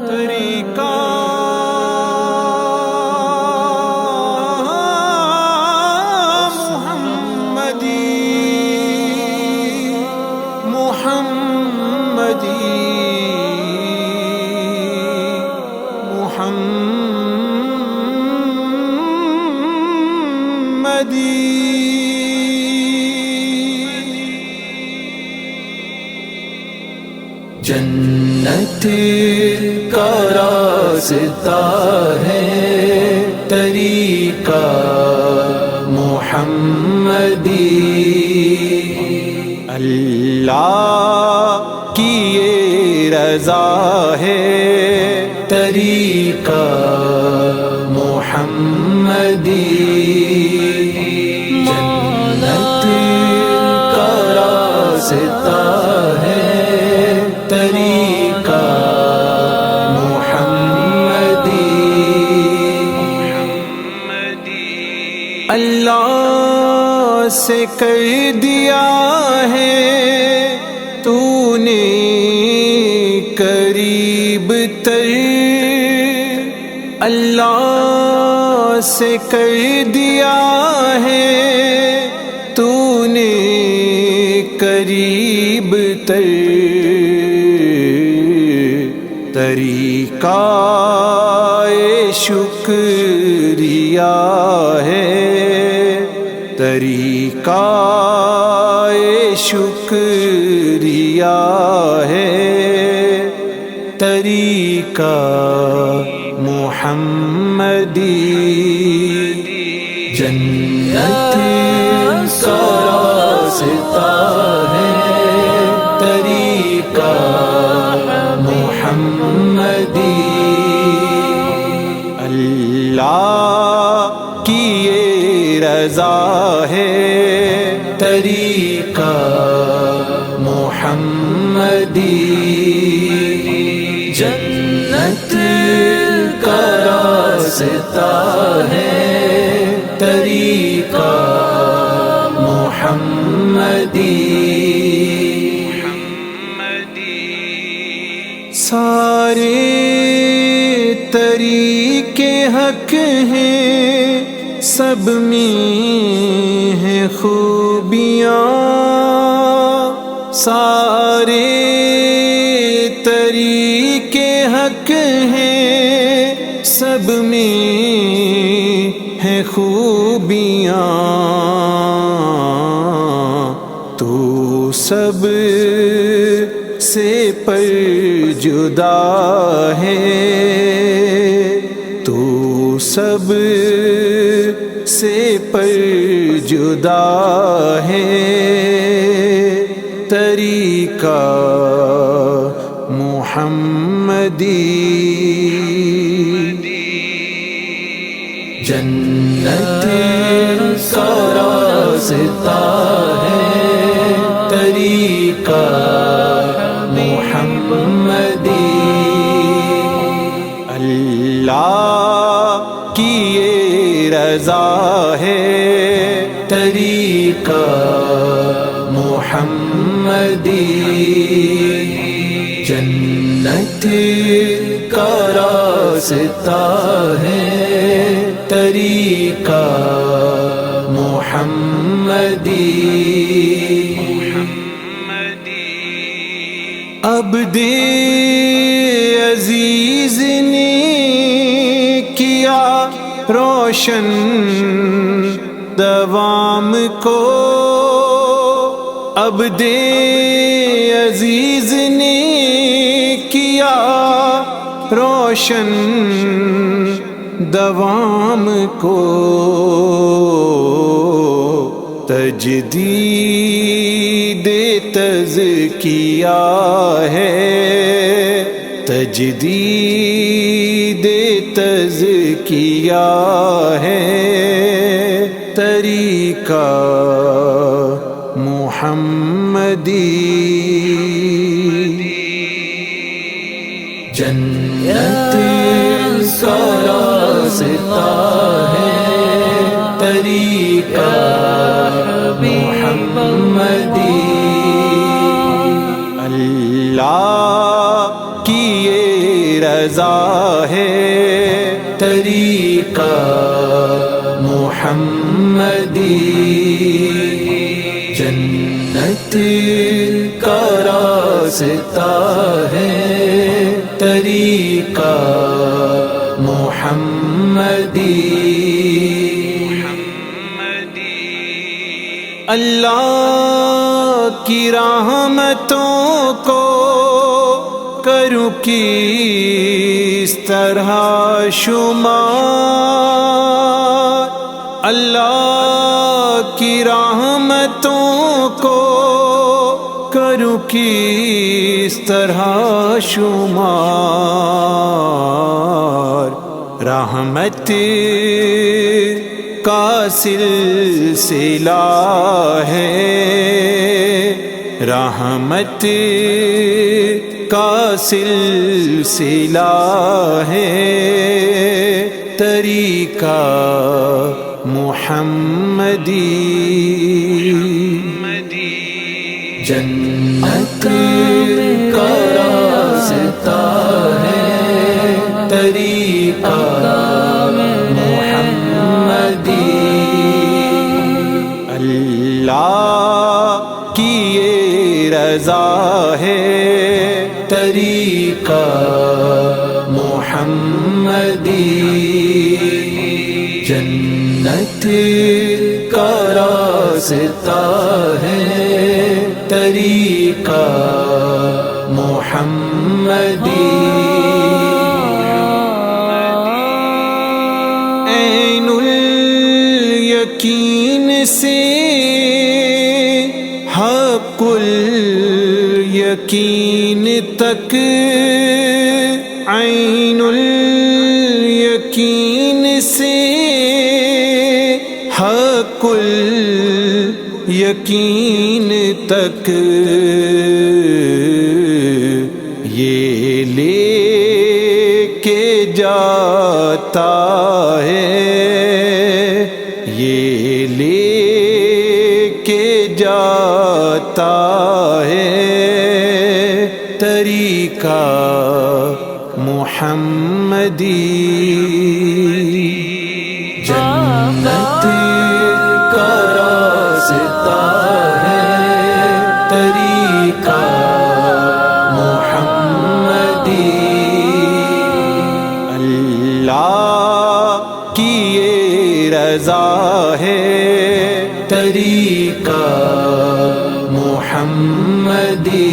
طریقہ جنت کا راستہ ہے طریقہ محمدی، اللہ کی یہ رضا ہے طریقہ محمدی، جنت کا راستہ ہے طریقہ محمدی، اللہ سے کر دیا ہے تو نے قریب تر، اللہ سے کر دیا ہے تو نے قریب تر، طریقہ شکریہ ہے، طریقہ شکریہ ہے، طریقہ محمدی، جنت کا راستہ ہے طریقہ محمدی، اللہ کی یہ رضا ہے طریقہ محمدی، جنت کا راستہ ہے طریقہ محمدی، سارے طریقے حق ہیں، سب میں ہیں خوبیاں، سارے طریقے حق ہیں، سب میں ہیں خوبیاں، تو سب سے پر جدا ہے، تو سب سے پر جدا ہے، طریقہ محمدی، جنت کا راستہ ہے طریقہ محمدی، اللہ کی یہ رضا ہے طریقہ محمدی، جنت کا راستہ ہے طریقہ محمدی، عبد عزیز نے کیا روشن دوام کو، عبد عزیز نے کیا روشن دوام کو، تجدید تزکیہ ہے، تجدید تزکیہ ہے، طریقہ محمدی، جنت کا راستہ ہے طریقہ محمدی، رضا ہے، طریقہ محمدی، جنت کا راستہ ہے، طریقہ محمدی۔ اللہ کی رحمتوں کو کروں کس طرح شمار، اللہ کی رحمتوں کو کروں کس طرح شمار، رحمت کا سلسلہ ہے، رحمت کا سلسلہ ہے، طریقہ محمدی، جنت کا راستہ ہے، طریقہ محمدی۔ اللہ کی یہ رضا ہے، طریقہ محمدی، جنت کا راستہ ہے، طریقہ محمدی۔ عین الیقین سے حق الیقین تک، عین الیقین سے حق الیقین تک، یہ لے کے جاتا ہے، یہ لے کے جاتا ہے، طریقہ محمدی، جنت کا راستہ ہے، طریقہ محمدی۔ اللہ کی یہ رضا ہے، طریقہ محمدی،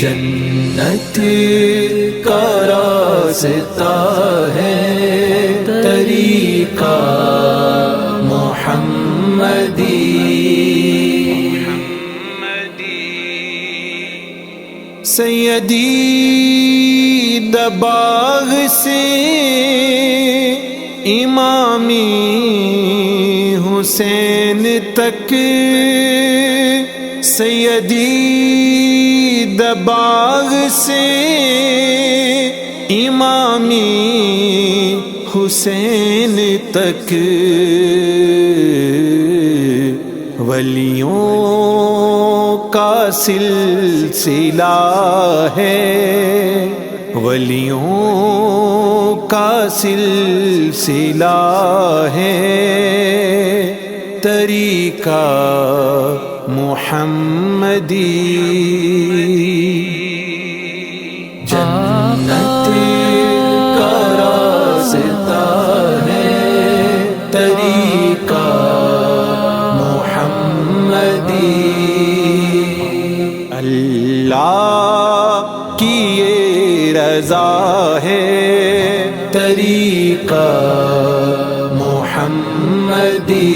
جنت کا راستہ ہے، طریقہ محمدی۔ سیدی دباغ سے امامی حسین تک، سیدی دباغ سے امامی حسین تک، ولیوں کا سلسلہ ہے، ولیوں کا سلسلہ ہے، طریقہ محمدی، جنت کا راستہ ہے، طریقہ محمدی۔ اللہ کی یہ رضا ہے، طریقہ محمدی،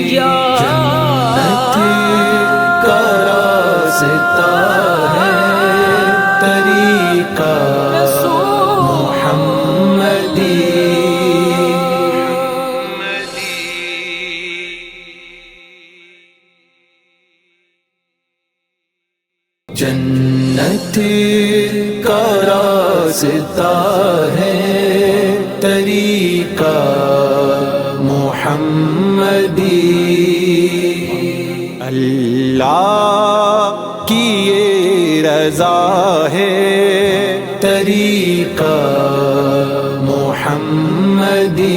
جنت کا راستہ ہے، طریقہ محمدی۔ جنت کا راستہ ہے، طریقہ محمدی، اللہ کی یہ رضا ہے، طریقہ محمدی